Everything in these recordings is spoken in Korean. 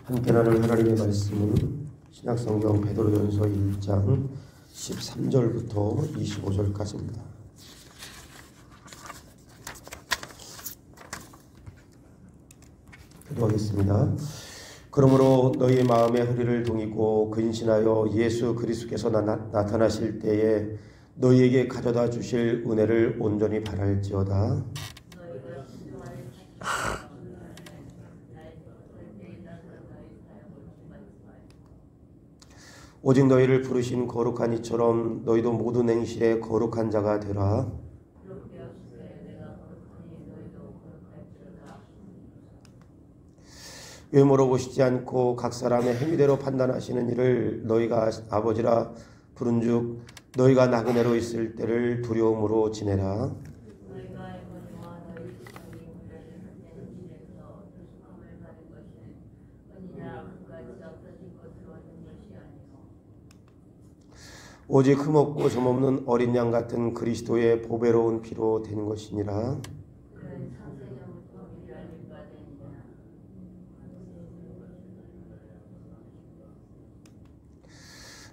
함께 나눌 하나님의 말씀은 신약성경 베드로전서 1장 13절부터 25절까지입니다. 기도하겠습니다. 그러므로 너희 마음의 허리를 동이고 근신하여 예수 그리스도께서 나타나실 때에 너희에게 가져다 주실 은혜를 온전히 바랄지어다. 오직 너희를 부르신 거룩한 이처럼 너희도 모든 행실에 거룩한 자가 되라. 외모로 보시지 않고 각 사람의 행위대로 판단하시는 일을 너희가 아버지라 부른즉 너희가 나그네로 있을 때를 두려움으로 지내라. 오직 흠없고 점없는 어린 양 같은 그리스도의 보배로운 피로 된 것이니라.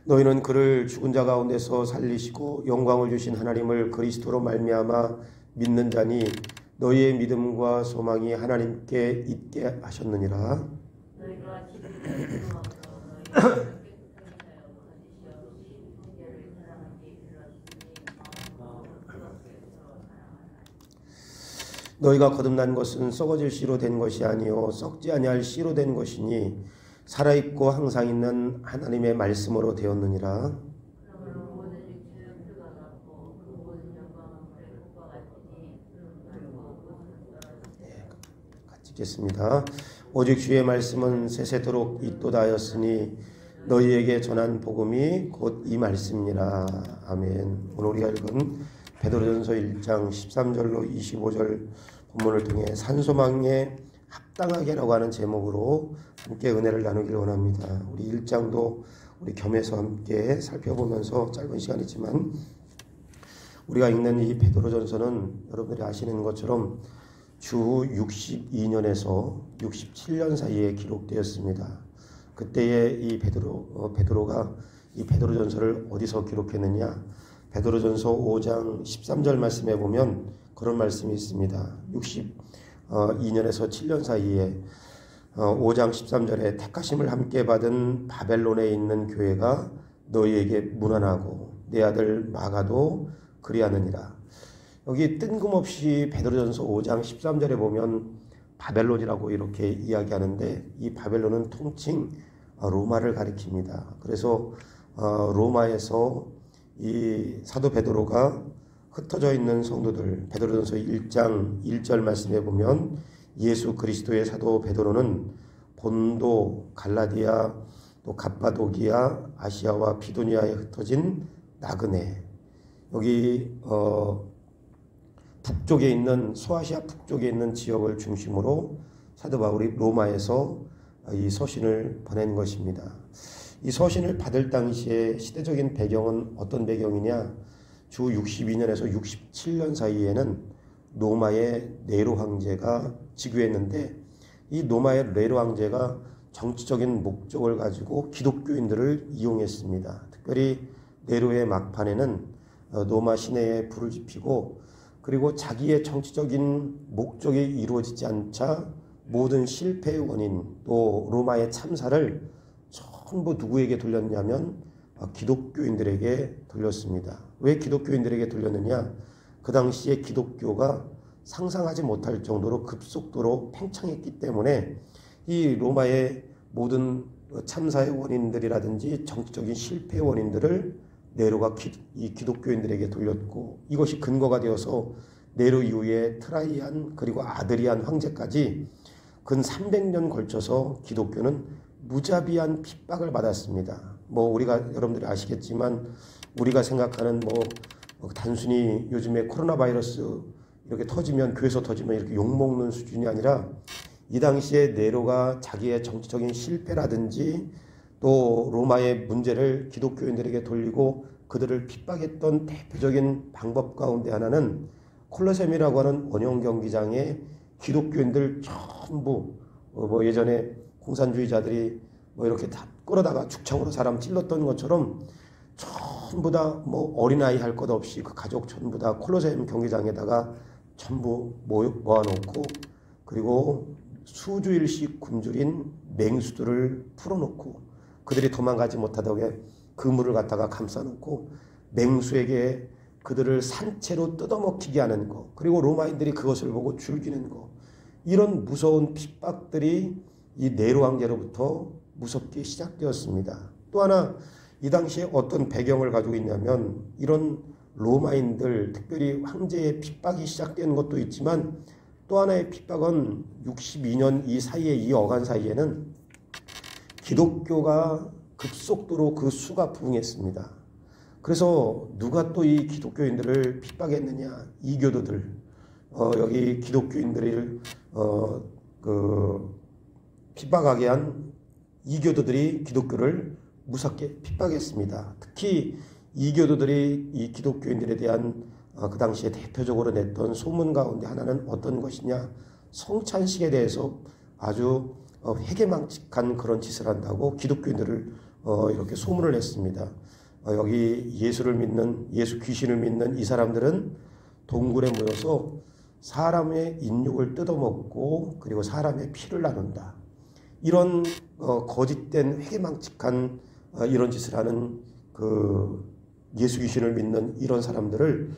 너희는 그를 죽은 자 가운데서 살리시고 영광을 주신 하나님을 그리스도로 말미암아 믿는 자니 너희의 믿음과 소망이 하나님께 있게 하셨느니라. 너희가 거듭난 것은 썩어질 씨로 된 것이 아니요 썩지 아니할 씨로 된 것이니 살아있고 항상 있는 하나님의 말씀으로 되었느니라. 같이 읽겠습니다. 오직 주의 말씀은 세세토록 있도다 하였으니 너희에게 전한 복음이 곧 이 말씀이니라. 아멘. 오늘 우리가 읽은 베드로전서 1장 13절로 25절 본문을 통해 산소망에 합당하게라고 하는 제목으로 함께 은혜를 나누기를 원합니다. 우리 1장도 우리 겸해서 함께 살펴보면서 짧은 시간이지만 우리가 읽는 이 베드로전서는 여러분들이 아시는 것처럼 주 62년에서 67년 사이에 기록되었습니다. 그때에 이 베드로가 이 베드로전서를 어디서 기록했느냐? 베드로전서 5장 13절 말씀에 보면 그런 말씀이 있습니다. 62년에서 7년 사이에 5장 13절에 택하심을 함께 받은 바벨론에 있는 교회가 너희에게 문안하고 내 아들 마가도 그리하느니라. 여기 뜬금없이 베드로전서 5장 13절에 보면 바벨론이라고 이렇게 이야기하는데 이 바벨론은 통칭 로마를 가리킵니다. 그래서 로마에서 이 사도 베드로가 흩어져 있는 성도들, 베드로전서 1장 1절 말씀에 보면 예수 그리스도의 사도 베드로는 본도, 갈라디아, 또 갑바도기아, 아시아와 비두니아에 흩어진 나그네, 여기 북쪽에 있는 소아시아 북쪽에 있는 지역을 중심으로 사도 바울이 로마에서 이 서신을 보낸 것입니다. 이 서신을 받을 당시에 시대적인 배경은 어떤 배경이냐? 주 62년에서 67년 사이에는 로마의 네로 황제가 즉위했는데 이 로마의 네로 황제가 정치적인 목적을 가지고 기독교인들을 이용했습니다. 특별히 네로의 막판에는 로마 시내에 불을 지피고 그리고 자기의 정치적인 목적이 이루어지지 않자 모든 실패의 원인 또 로마의 참사를 전부 누구에게 돌렸냐면 기독교인들에게 돌렸습니다. 왜 기독교인들에게 돌렸느냐? 그 당시에 기독교가 상상하지 못할 정도로 급속도로 팽창했기 때문에 이 로마의 모든 참사의 원인들이라든지 정치적인 실패의 원인들을 네로가 이 기독교인들에게 돌렸고 이것이 근거가 되어서 네로 이후에 트라이안 그리고 아드리안 황제까지 근 300년 걸쳐서 기독교는 무자비한 핍박을 받았습니다. 우리가 여러분들이 아시겠지만 우리가 생각하는 단순히 요즘에 코로나 바이러스 이렇게 터지면 교회에서 터지면 이렇게 욕먹는 수준이 아니라 이 당시에 네로가 자기의 정치적인 실패라든지 또 로마의 문제를 기독교인들에게 돌리고 그들을 핍박했던 대표적인 방법 가운데 하나는 콜로세움이라고 하는 원형 경기장에 기독교인들 전부 예전에 공산주의자들이 뭐 이렇게 다 끌어다가 죽창으로 사람 찔렀던 것처럼 전부 다 뭐 어린아이 할 것 없이 그 가족 전부 다 콜로세움 경기장에다가 전부 모아놓고, 그리고 수주일씩 굶주린 맹수들을 풀어놓고 그들이 도망가지 못하게 그물을 갖다가 감싸놓고 맹수에게 그들을 산채로 뜯어먹히게 하는 것, 그리고 로마인들이 그것을 보고 즐기는 것, 이런 무서운 핍박들이 이 네로 황제로부터 무섭게 시작되었습니다. 또 하나 이 당시에 어떤 배경을 가지고 있냐면, 이런 로마인들, 특별히 황제의 핍박이 시작된 것도 있지만 또 하나의 핍박은 62년 이 사이에, 이 어간 사이에는 기독교가 급속도로 그 수가 부흥했습니다. 그래서 누가 또 이 기독교인들을 핍박했느냐? 이교도들. 여기 기독교인들을 핍박하게 한 이교도들이 기독교를 무섭게 핍박했습니다. 특히 이교도들이 이 기독교인들에 대한 그 당시에 대표적으로 냈던 소문 가운데 하나는 어떤 것이냐? 성찬식에 대해서 아주 회개망측한 그런 짓을 한다고 기독교인들을 이렇게 소문을 냈습니다. 여기 예수를 믿는, 예수 귀신을 믿는 이 사람들은 동굴에 모여서 사람의 인육을 뜯어먹고 그리고 사람의 피를 나눈다. 이런 거짓된 회개망측한 이런 짓을 하는 그 예수 귀신을 믿는 이런 사람들을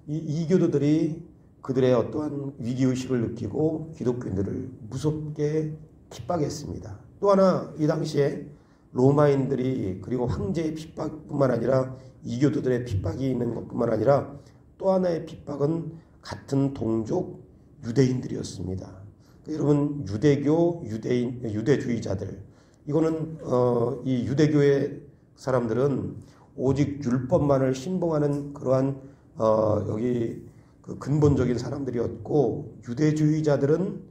이 이교도들이 그들의 어떠한 위기의식을 느끼고 기독교인들을 무섭게 핍박했습니다. 또 하나 이 당시에 로마인들이, 그리고 황제의 핍박뿐만 아니라 이교도들의 핍박이 있는 것뿐만 아니라 또 하나의 핍박은 같은 동족 유대인들이었습니다. 여러분, 유대교, 유대주의자들, 이거는 이 유대교의 사람들은 오직 율법만을 신봉하는 그러한 여기 그 근본적인 사람들이었고, 유대주의자들은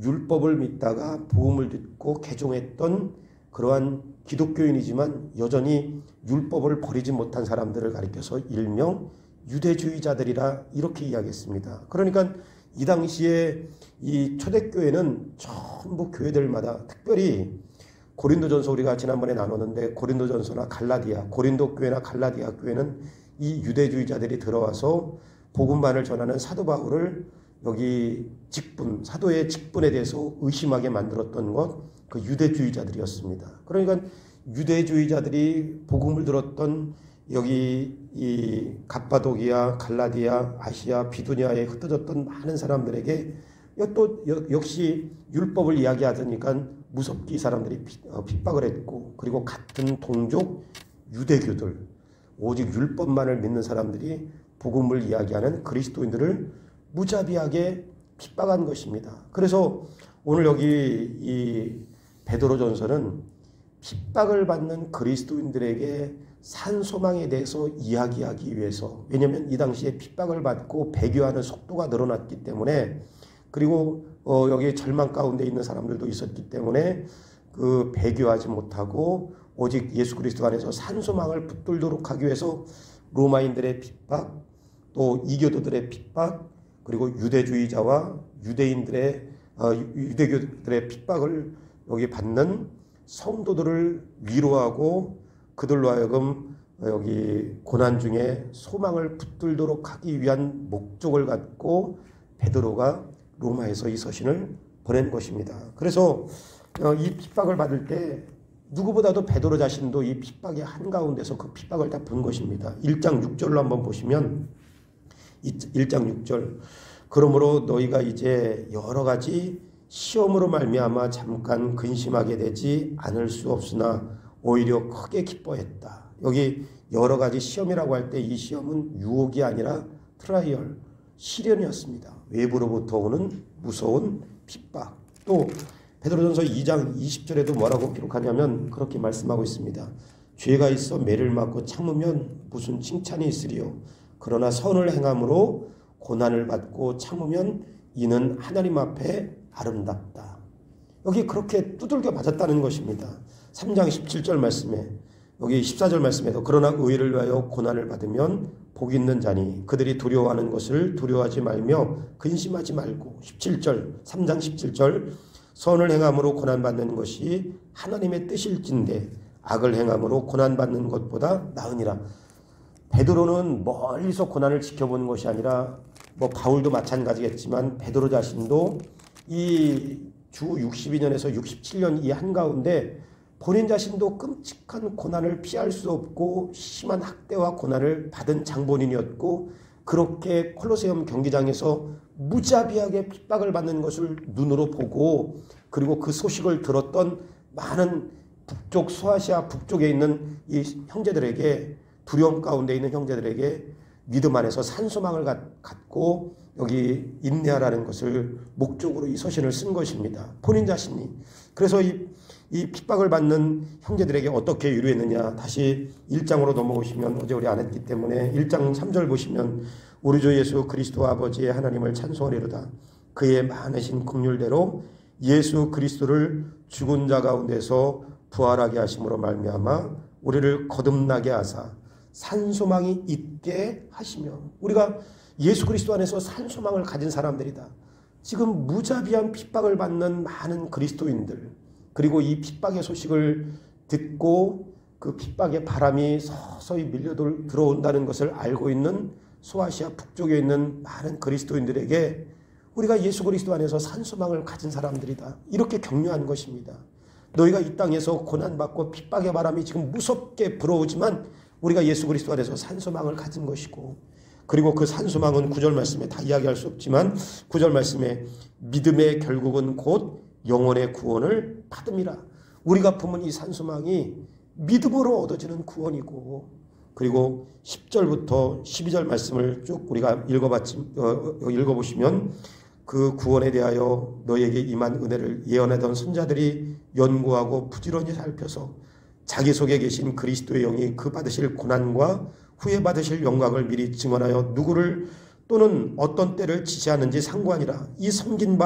율법을 믿다가 복음을 듣고 개종했던 그러한 기독교인이지만 여전히 율법을 버리지 못한 사람들을 가리켜서 일명 유대주의자들이라 이렇게 이야기했습니다. 그러니까 이 당시에 이 초대교회는 전부 교회들마다, 특별히 고린도전서 우리가 지난번에 나눴는데, 고린도전서나 갈라디아, 고린도 교회나 갈라디아 교회는 이 유대주의자들이 들어와서 복음만을 전하는 사도 바울을 여기 직분, 사도의 직분에 대해서 의심하게 만들었던 것, 그 유대주의자들이었습니다. 그러니까 유대주의자들이 복음을 들었던 여기 이 갑바도기아, 갈라디아, 아시아, 비두니아에 흩어졌던 많은 사람들에게 또 역시 율법을 이야기하니까 무섭게 이 사람들이 핍박을 했고, 그리고 같은 동족 유대교들, 오직 율법만을 믿는 사람들이 복음을 이야기하는 그리스도인들을 무자비하게 핍박한 것입니다. 그래서 오늘 여기 이 베드로전서는 핍박을 받는 그리스도인들에게 산 소망에 대해서 이야기하기 위해서, 왜냐하면 이 당시에 핍박을 받고 배교하는 속도가 늘어났기 때문에, 그리고 여기 절망 가운데 있는 사람들도 있었기 때문에 그 배교하지 못하고 오직 예수 그리스도 안에서 산 소망을 붙들도록 하기 위해서 로마인들의 핍박, 또 이교도들의 핍박, 그리고 유대주의자와 유대교들의 핍박을 여기 받는 성도들을 위로하고 그들로 하여금 여기 고난 중에 소망을 붙들도록 하기 위한 목적을 갖고 베드로가 로마에서 이 서신을 보낸 것입니다. 그래서 이 핍박을 받을 때 누구보다도 베드로 자신도 이 핍박의 한가운데서 그 핍박을 다 본 것입니다. 1장 6절로 한번 보시면 1장 6절, 그러므로 너희가 이제 여러 가지 시험으로 말미암아 잠깐 근심하게 되지 않을 수 없으나 오히려 크게 기뻐했다. 여기 여러 가지 시험이라고 할 때 이 시험은 유혹이 아니라 트라이얼, 시련이었습니다. 외부로부터 오는 무서운 핍박. 또 베드로전서 2장 20절에도 뭐라고 기록하냐면 그렇게 말씀하고 있습니다. 죄가 있어 매를 맞고 참으면 무슨 칭찬이 있으리요. 그러나 선을 행함으로 고난을 받고 참으면 이는 하나님 앞에 아름답다. 여기 그렇게 두들겨 맞았다는 것입니다. 3장 17절 말씀에, 여기 14절 말씀에도 그러나 의를 위하여 고난을 받으면 복 있는 자니 그들이 두려워하는 것을 두려워하지 말며 근심하지 말고, 17절, 3장 17절, 선을 행함으로 고난받는 것이 하나님의 뜻일진데 악을 행함으로 고난받는 것보다 나으니라. 베드로는 멀리서 고난을 지켜보는 것이 아니라 바울도 마찬가지겠지만 베드로 자신도 이 주 62년에서 67년 이 한가운데 본인 자신도 끔찍한 고난을 피할 수 없고 심한 학대와 고난을 받은 장본인이었고 그렇게 콜로세움 경기장에서 무자비하게 핍박을 받는 것을 눈으로 보고 그리고 그 소식을 들었던 많은 북쪽 소아시아 북쪽에 있는 이 형제들에게 두려움 가운데 있는 형제들에게 믿음 안에서 산소망을 갖고 여기 인내하라는 것을 목적으로 이 서신을 쓴 것입니다. 본인 자신이. 그래서 이 핍박을 받는 형제들에게 어떻게 위로했느냐. 다시 1장으로 넘어오시면 어제 우리 안 했기 때문에 1장 3절 보시면 우리 주 예수 그리스도 아버지의 하나님을 찬송하리로다. 그의 많으신 긍휼대로 예수 그리스도를 죽은 자 가운데서 부활하게 하심으로 말미암아 우리를 거듭나게 하사 산소망이 있게 하시며 우리가 예수 그리스도 안에서 산소망을 가진 사람들이다. 지금 무자비한 핍박을 받는 많은 그리스도인들 그리고 이 핍박의 소식을 듣고 그 핍박의 바람이 서서히 밀려 들어온다는 것을 알고 있는 소아시아 북쪽에 있는 많은 그리스도인들에게 우리가 예수 그리스도 안에서 산소망을 가진 사람들이다. 이렇게 격려한 것입니다. 너희가 이 땅에서 고난받고 핍박의 바람이 지금 무섭게 불어오지만 우리가 예수 그리스도 안에서 산소망을 가진 것이고 그리고 그 산소망은 9절 말씀에 다 이야기할 수 없지만 9절 말씀에 믿음의 결국은 곧 영혼의 구원을 받음이라. 우리가 품은 이 산소망이 믿음으로 얻어지는 구원이고 그리고 10절부터 12절 말씀을 쭉 우리가 읽어보시면 그 구원에 대하여 너에게 임한 은혜를 예언하던 선자들이 연구하고 부지런히 살펴서 자기 속에 계신 그리스도의 영이 그 받으실 고난과 후에 받으실 영광을 미리 증언하여 누구를 또는 어떤 때를 지시하는지 상관이라. 이 섬긴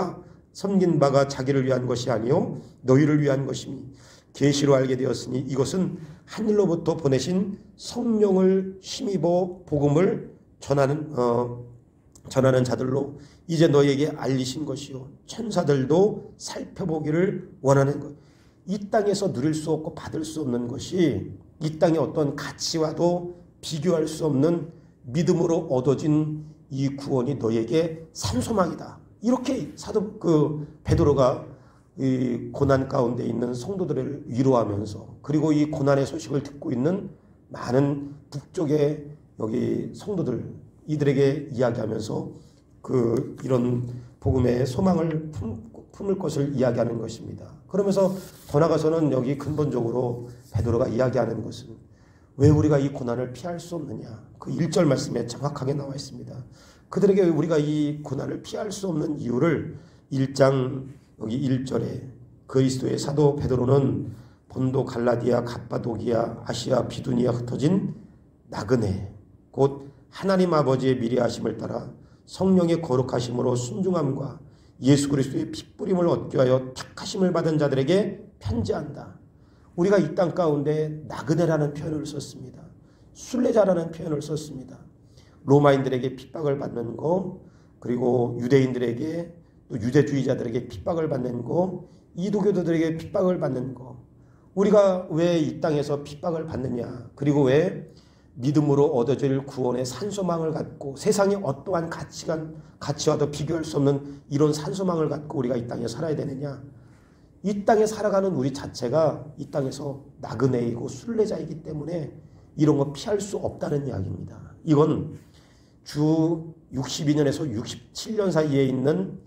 바가 자기를 위한 것이 아니요 너희를 위한 것이니 계시로 알게 되었으니 이것은 하늘로부터 보내신 성령을 힘입어 복음을 전하는 자들로 이제 너희에게 알리신 것이요 천사들도 살펴보기를 원하는 것. 이 땅에서 누릴 수 없고 받을 수 없는 것이 이 땅의 어떤 가치와도 비교할 수 없는 믿음으로 얻어진 이 구원이 너희에게 산소망이다. 이렇게 베드로가 이 고난 가운데 있는 성도들을 위로하면서 그리고 이 고난의 소식을 듣고 있는 많은 북쪽의 여기 성도들 이들에게 이야기하면서 이런 복음의 소망을 품을 것을 이야기하는 것입니다. 그러면서 더 나아가서는 여기 근본적으로 베드로가 이야기하는 것은 왜 우리가 이 고난을 피할 수 없느냐. 그 1절 말씀에 정확하게 나와 있습니다. 그들에게 우리가 이 고난을 피할 수 없는 이유를 1장 여기 1절에 그리스도의 사도 베드로는 본도 갈라디아 갑바도기아 아시아 비두니아 흩어진 나그네 곧 하나님 아버지의 미리하심을 따라 성령의 거룩하심으로 순종함과 예수 그리스도의 핏부림을 얻게 하여 택하심을 받은 자들에게 편지한다. 우리가 이 땅 가운데 나그네라는 표현을 썼습니다. 순례자라는 표현을 썼습니다. 로마인들에게 핍박을 받는 거 그리고 유대인들에게 또 유대주의자들에게 핍박을 받는 거 이도교도들에게 핍박을 받는 거 우리가 왜 이 땅에서 핍박을 받느냐 그리고 왜 믿음으로 얻어질 구원의 산소망을 갖고 세상의 어떠한 가치와도 비교할 수 없는 이런 산소망을 갖고 우리가 이 땅에 살아야 되느냐. 이 땅에 살아가는 우리 자체가 이 땅에서 나그네이고 순례자이기 때문에 이런 거 피할 수 없다는 이야기입니다. 이건 주 62년에서 67년 사이에 있는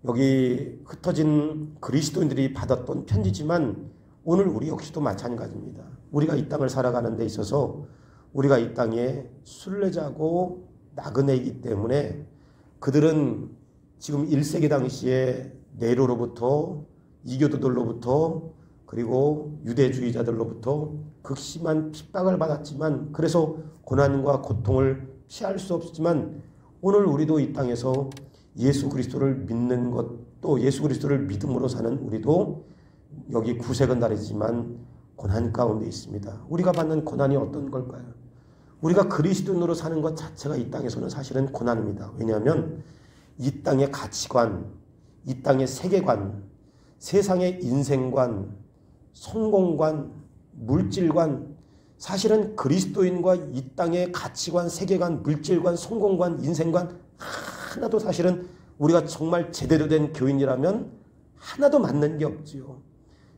여기 흩어진 그리스도인들이 받았던 편지지만 오늘 우리 역시도 마찬가지입니다. 우리가 이 땅을 살아가는 데 있어서 우리가 이 땅에 순례자고 나그네이기 때문에 그들은 지금 1세기 당시에 네로로부터 이교도들로부터 그리고 유대주의자들로부터 극심한 핍박을 받았지만 그래서 고난과 고통을 피할 수 없지만 오늘 우리도 이 땅에서 예수 그리스도를 믿는 것 또 예수 그리스도를 믿음으로 사는 우리도 여기 구색은 다르지만 고난 가운데 있습니다. 우리가 받는 고난이 어떤 걸까요? 우리가 그리스도인으로 사는 것 자체가 이 땅에서는 사실은 고난입니다. 왜냐하면 이 땅의 가치관, 이 땅의 세계관, 세상의 인생관, 성공관, 물질관, 사실은 그리스도인과 이 땅의 가치관, 세계관, 물질관, 성공관, 인생관 하나도 사실은 우리가 정말 제대로 된 교인이라면 하나도 맞는 게 없지요.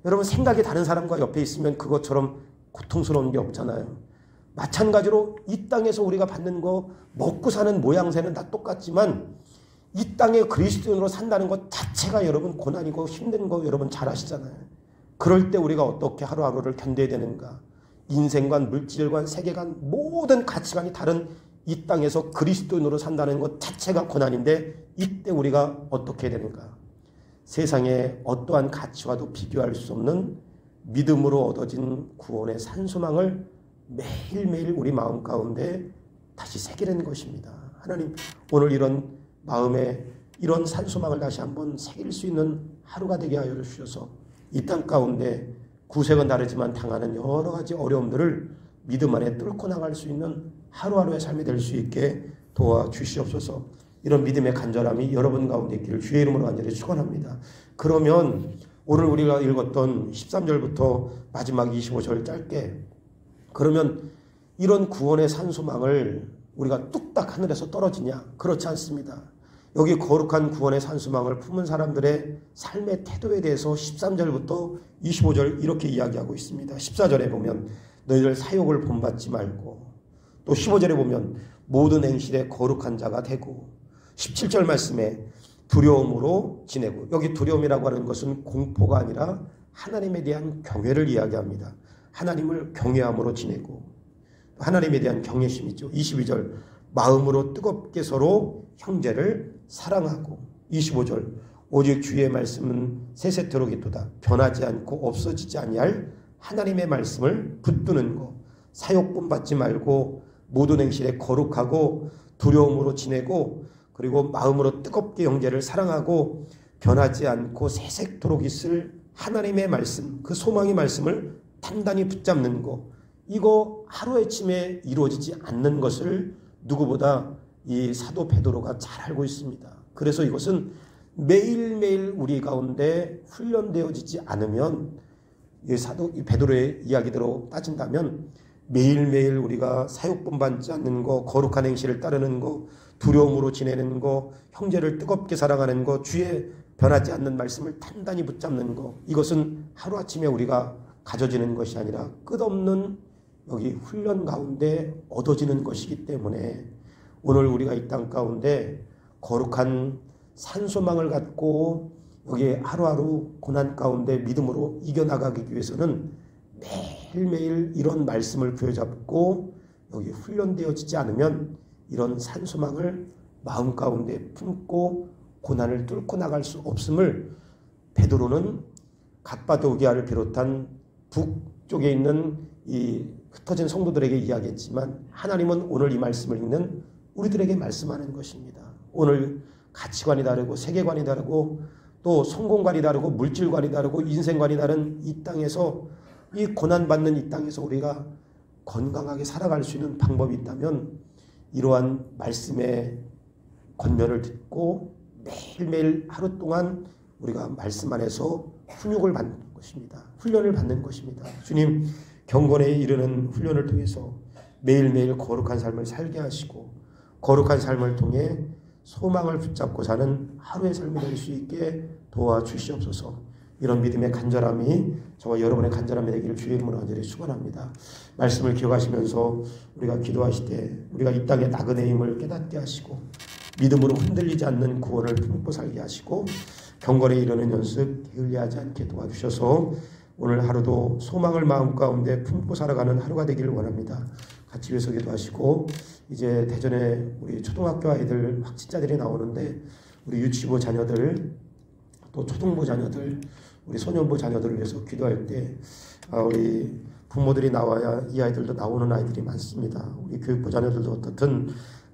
여러분, 생각이 다른 사람과 옆에 있으면 그것처럼 고통스러운 게 없잖아요. 마찬가지로 이 땅에서 우리가 받는 거, 먹고 사는 모양새는 다 똑같지만 이 땅에 그리스도인으로 산다는 것 자체가 여러분 고난이고 힘든 거 여러분 잘 아시잖아요. 그럴 때 우리가 어떻게 하루하루를 견뎌야 되는가. 인생관, 물질관, 세계관, 모든 가치관이 다른 이 땅에서 그리스도인으로 산다는 것 자체가 고난인데 이때 우리가 어떻게 해야 되는가. 세상의 어떠한 가치와도 비교할 수 없는 믿음으로 얻어진 구원의 산소망을 매일매일 우리 마음 가운데 다시 새기는 것입니다. 하나님, 오늘 이런 마음에 이런 산소망을 다시 한번 새길 수 있는 하루가 되게 하여 주셔서 이 땅 가운데 구색은 다르지만 당하는 여러 가지 어려움들을 믿음 안에 뚫고 나갈 수 있는 하루하루의 삶이 될 수 있게 도와주시옵소서. 이런 믿음의 간절함이 여러분 가운데 있기를 주의 이름으로 간절히 축원합니다. 그러면 오늘 우리가 읽었던 13절부터 마지막 25절 짧게, 그러면 이런 구원의 산소망을 우리가 뚝딱 하늘에서 떨어지냐? 그렇지 않습니다. 여기 거룩한 구원의 산소망을 품은 사람들의 삶의 태도에 대해서 13절부터 25절 이렇게 이야기하고 있습니다. 14절에 보면 너희들 사욕을 본받지 말고, 또 15절에 보면 모든 행실에 거룩한 자가 되고, 17절 말씀에 두려움으로 지내고, 여기 두려움이라고 하는 것은 공포가 아니라 하나님에 대한 경외를 이야기합니다. 하나님을 경외함으로 지내고, 하나님에 대한 경외심이죠. 22절 마음으로 뜨겁게 서로 형제를 사랑하고, 25절 오직 주의 말씀은 세세토록 있도다. 변하지 않고 없어지지 아니할 하나님의 말씀을 붙드는 것. 사욕 본받지 말고 모든 행실에 거룩하고 두려움으로 지내고, 그리고 마음으로 뜨겁게 형제를 사랑하고 변하지 않고 세세토록 있을 하나님의 말씀, 그 소망의 말씀을 단단히 붙잡는 것. 이거 하루아침에 이루어지지 않는 것을 누구보다 이 사도 베드로가 잘 알고 있습니다. 그래서 이것은 매일매일 우리 가운데 훈련되어지지 않으면, 이 사도 베드로의 이야기대로 따진다면 매일매일 우리가 사욕 본받지 않는 거, 거룩한 행실을 따르는 거, 두려움으로 지내는 거, 형제를 뜨겁게 사랑하는 거, 주의 변하지 않는 말씀을 단단히 붙잡는 거, 이것은 하루아침에 우리가 가져지는 것이 아니라 끝없는 여기 훈련 가운데 얻어지는 것이기 때문에 오늘 우리가 이 땅 가운데 거룩한 산소망을 갖고 여기 하루하루 고난 가운데 믿음으로 이겨나가기 위해서는 매일매일 이런 말씀을 부여잡고 여기 훈련되어지지 않으면 이런 산소망을 마음 가운데 품고 고난을 뚫고 나갈 수 없음을 베드로는 갑바도기아를 비롯한 북쪽에 있는 이 흩어진 성도들에게 이야기했지만, 하나님은 오늘 이 말씀을 읽는 우리들에게 말씀하는 것입니다. 오늘 가치관이 다르고 세계관이 다르고 또 성공관이 다르고 물질관이 다르고 인생관이 다른 이 땅에서, 이 고난받는 이 땅에서 우리가 건강하게 살아갈 수 있는 방법이 있다면 이러한 말씀의 권면을 듣고 매일매일 하루 동안 우리가 말씀 안에서 훈육을 받는 것입니다. 훈련을 받는 것입니다. 주님, 경건에 이르는 훈련을 통해서 매일매일 거룩한 삶을 살게 하시고 거룩한 삶을 통해 소망을 붙잡고 사는 하루의 삶이 될 수 있게 도와주시옵소서. 이런 믿음의 간절함이 저와 여러분의 간절함이 되기를 주의 이름으로 간절히 축원합니다. 말씀을 기억하시면서 우리가 기도하실 때 우리가 이 땅의 나그네의 힘을 깨닫게 하시고 믿음으로 흔들리지 않는 구원을 품고 살게 하시고 경건에 이르는 연습 게을리하지 않게 도와주셔서 오늘 하루도 소망을 마음 가운데 품고 살아가는 하루가 되기를 원합니다. 같이 위해서 기도하시고, 이제 대전에 우리 초등학교 아이들 확진자들이 나오는데 우리 유치부 자녀들 또 초등부 자녀들 우리 소년부 자녀들을 위해서 기도할 때 우리 부모들이 나와야 이 아이들도 나오는 아이들이 많습니다. 우리 교육부 자녀들도 어떻든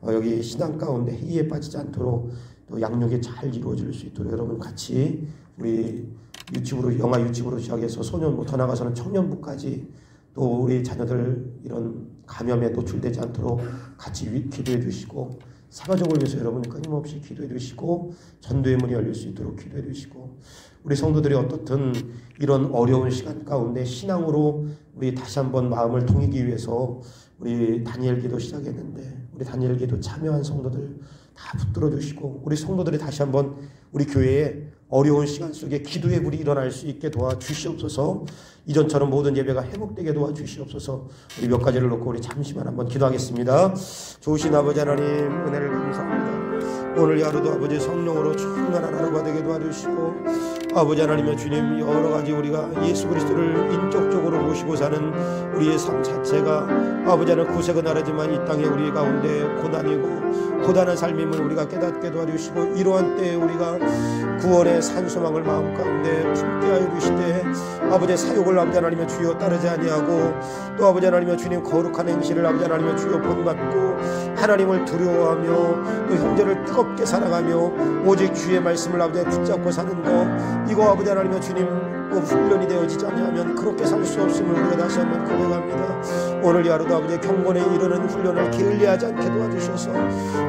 여기 신앙 가운데 해이에 빠지지 않도록 또 양육이 잘 이루어질 수 있도록 여러분 같이 우리 유치부로, 영아 유치부로 시작해서 소년부 더 나가서는 청년부까지 또 우리 자녀들 이런 감염에 노출되지 않도록 같이 기도해 주시고, 사가족을 위해서 여러분이 끊임없이 기도해 주시고 전도의 문이 열릴 수 있도록 기도해 주시고, 우리 성도들이 어떻든 이런 어려운 시간 가운데 신앙으로 우리 다시 한번 마음을 통이기 위해서 우리 다니엘 기도 시작했는데 우리 다니엘 기도 참여한 성도들 다 붙들어 주시고 우리 성도들이 다시 한번 우리 교회에 어려운 시간 속에 기도의 불이 일어날 수 있게 도와주시옵소서. 이전처럼 모든 예배가 회복되게 도와주시옵소서. 우리 몇 가지를 놓고 우리 잠시만 한번 기도하겠습니다. 좋으신 아버지 하나님 은혜를 감사합니다. 오늘 하루도 아버지 성령으로 충만한 하루가 되게 도와주시고 아버지 하나님의 주님 여러 가지 우리가 예수 그리스도를 인격적으로 모시고 사는 우리의 삶 자체가 아버지 하나님 구색은 하지만 이 땅에 우리 가운데 고난이고 고단한 삶임을 우리가 깨닫게 도와주시고 이러한 때에 우리가 구원의 산소망을 마음 가운데 품게 하여 주시되 아버지의 사욕을 아버지 하나님의 주여 따르지 아니하고 또 아버지 하나님의 주님 거룩한 행실을 아버지 하나님의 주여 본받고 하나님을 두려워하며 또 형제를 뜨겁게 사랑하며 오직 주의 말씀을 아버지 붙잡고 사는 것 이거 아버지 하나님의 주님 훈련이 되어지지 않으면 그렇게 살 수 없음을 우리가 다시 한번 고백합니다. 오늘 이 하루도 아버지 경건에 이르는 훈련을 게을리하지 않게 도와주셔서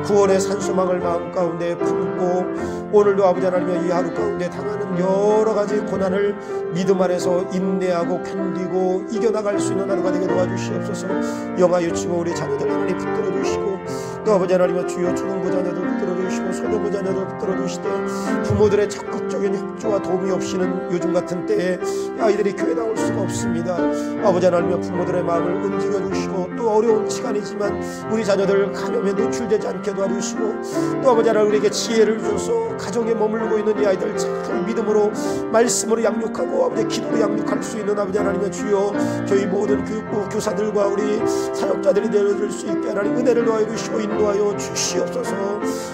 구원의 산소망을 마음 가운데 품고 오늘도 아버지 하나님의 이 하루 가운데 당하는 여러 가지 고난을 믿음 안에서 인내하고 견디고 이겨나갈 수 있는 하루가 되게 도와주시옵소서. 영아 유치고 우리 자녀들 하나님 붙들어 주시고 또 아버지 하나님의 주여 초등부 자녀들 붙들어 주시고 소년부 자녀들 붙들어 주시되 부모들의 적극적인 협조와 도움이 없이는 요즘 같은 때에 아이들이 교회 나올 수가 없습니다. 아버지 하나님의 부모들의 마음을 움직여 주시고 또 어려운 시간이지만 우리 자녀들 감염에 노출되지 않게 도와주시고 또 아버지 하나님 우리에게 지혜를 주셔서 가정에 머물고 있는 이 아이들 잘 믿음으로 말씀으로 양육하고 아버지 기도로 양육할 수 있는 아버지 하나님의 주여 저희 모든 교육부 교사들과 우리 사역자들이 되어줄 수 있게 하나님 은혜를 더하여 주시고 인도하여 주시옵소서.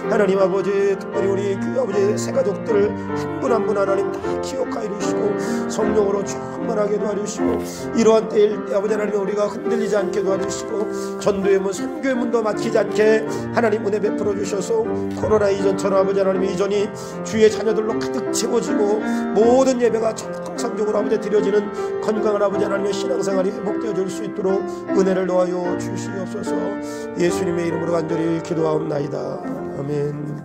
하나님 아버지 특별히 우리 그 아버지 새 가족들 한 분 한 분 하나님 다 기억하여 주시고 성령으로 충만하게 도와주시고 이러한 때일 때 아버지 하나님 우리가 흔들리지 않게 도와주시고 전도의 문 선교의 문도 막히지 않게 하나님 은혜 베풀어 주셔서 코로나 이전처럼 아버지 하나님 이전이 주의 자녀들로 가득 채워지고 모든 예배가 정상적으로 아버지 드려지는 건강한 아버지 하나님의 신앙생활이 회복되어 줄 수 있도록 은혜를 도와여 주시옵소서. 예수님의 이름으로 간절히 기도하옵나이다. 아멘.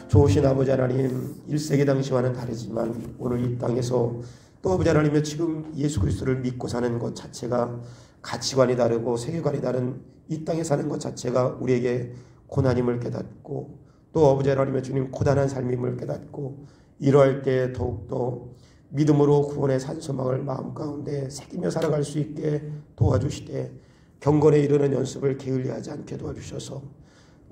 좋으신 아버지 하나님 1세기 당시와는 다르지만 오늘 이 땅에서 또 아버지 하나님의 지금 예수 그리스도를 믿고 사는 것 자체가 가치관이 다르고 세계관이 다른 이 땅에 사는 것 자체가 우리에게 고난임을 깨닫고 또 아버지 하나님의 주님 고단한 삶임을 깨닫고 이러할 때 더욱더 믿음으로 구원의 산소망을 마음 가운데 새기며 살아갈 수 있게 도와주시되 경건에 이르는 연습을 게을리하지 않게 도와주셔서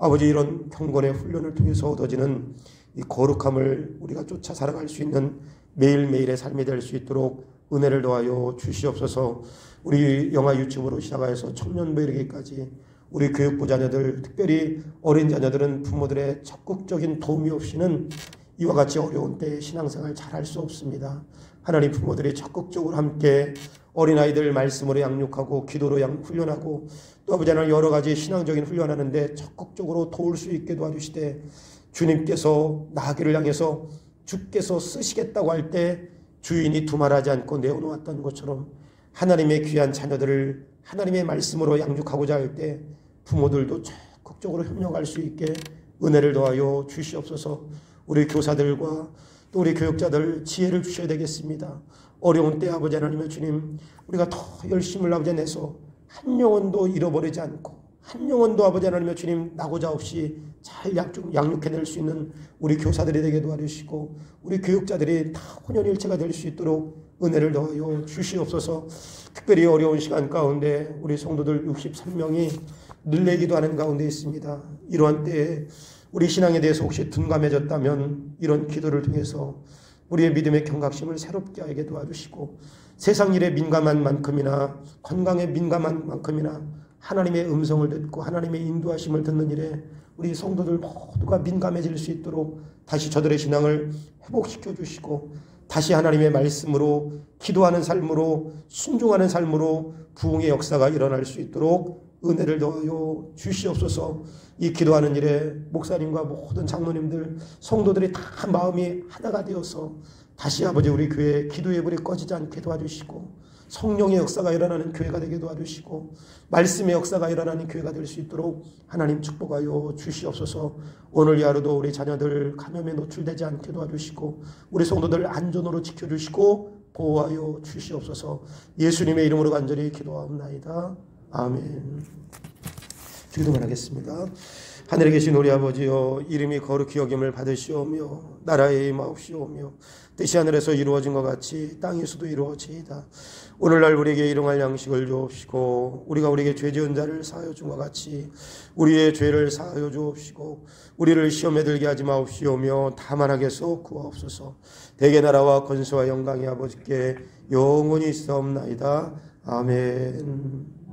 아버지 이런 경건의 훈련을 통해서 얻어지는 이 거룩함을 우리가 쫓아 살아갈 수 있는 매일매일의 삶이 될 수 있도록 은혜를 더하여 주시옵소서. 우리 영아 유치부로 시작해서 청년부 이르기까지 우리 교육부 자녀들 특별히 어린 자녀들은 부모들의 적극적인 도움이 없이는 이와 같이 어려운 때에 신앙생활 잘할 수 없습니다. 하나님 부모들이 적극적으로 함께 어린아이들 말씀으로 양육하고 기도로 훈련하고 또 아버지 하나님 여러 가지 신앙적인 훈련하는데 적극적으로 도울 수 있게 도와주시되 주님께서 나귀를 향해서 주께서 쓰시겠다고 할 때 주인이 두말하지 않고 내어놓았던 것처럼 하나님의 귀한 자녀들을 하나님의 말씀으로 양육하고자 할 때 부모들도 적극적으로 협력할 수 있게 은혜를 더하여 주시옵소서. 우리 교사들과 또 우리 교육자들 지혜를 주셔야 되겠습니다. 어려운 때 아버지 하나님의 주님 우리가 더 열심을 아버지 내서 한 영혼도 잃어버리지 않고 한 영혼도 아버지 하나님의 주님 나고자 없이 잘 양육해낼 수 있는 우리 교사들이 되게 도와주시고 우리 교육자들이 다 혼연일체가 될 수 있도록 은혜를 더하여 주시옵소서. 특별히 어려운 시간 가운데 우리 성도들 63명이 늘레기도 하는 가운데 있습니다. 이러한 때에 우리 신앙에 대해서 혹시 둔감해졌다면 이런 기도를 통해서 우리의 믿음의 경각심을 새롭게 하게 도와주시고 세상 일에 민감한 만큼이나 건강에 민감한 만큼이나 하나님의 음성을 듣고 하나님의 인도하심을 듣는 일에 우리 성도들 모두가 민감해질 수 있도록 다시 저들의 신앙을 회복시켜 주시고 다시 하나님의 말씀으로 기도하는 삶으로 순종하는 삶으로 부흥의 역사가 일어날 수 있도록 은혜를 더하여 주시옵소서. 이 기도하는 일에 목사님과 모든 장로님들 성도들이 다 마음이 하나가 되어서 다시 아버지 우리 교회 기도의 불이 꺼지지 않게 도와주시고 성령의 역사가 일어나는 교회가 되게 도와주시고 말씀의 역사가 일어나는 교회가 될 수 있도록 하나님 축복하여 주시옵소서. 오늘 이 하루도 우리 자녀들 감염에 노출되지 않게 도와주시고 우리 성도들 안전으로 지켜주시고 보호하여 주시옵소서. 예수님의 이름으로 간절히 기도하옵나이다. 아멘. 기도만 하겠습니다. 하늘에 계신 우리 아버지여, 이름이 거룩히 여김을 받으시오며 나라의 임하옵시오며 뜻이 하늘에서 이루어진 것 같이 땅에서도 이루어지이다. 오늘날 우리에게 일용할 양식을 주옵시고 우리가 우리에게 죄 지은 자를 사하여 준 것 같이 우리의 죄를 사하여 주옵시고 우리를 시험에 들게 하지 마옵시오며 다만 악에서 구하옵소서. 대개 나라와 권세와 영광이 아버지께 영원히 있사옵나이다. 아멘.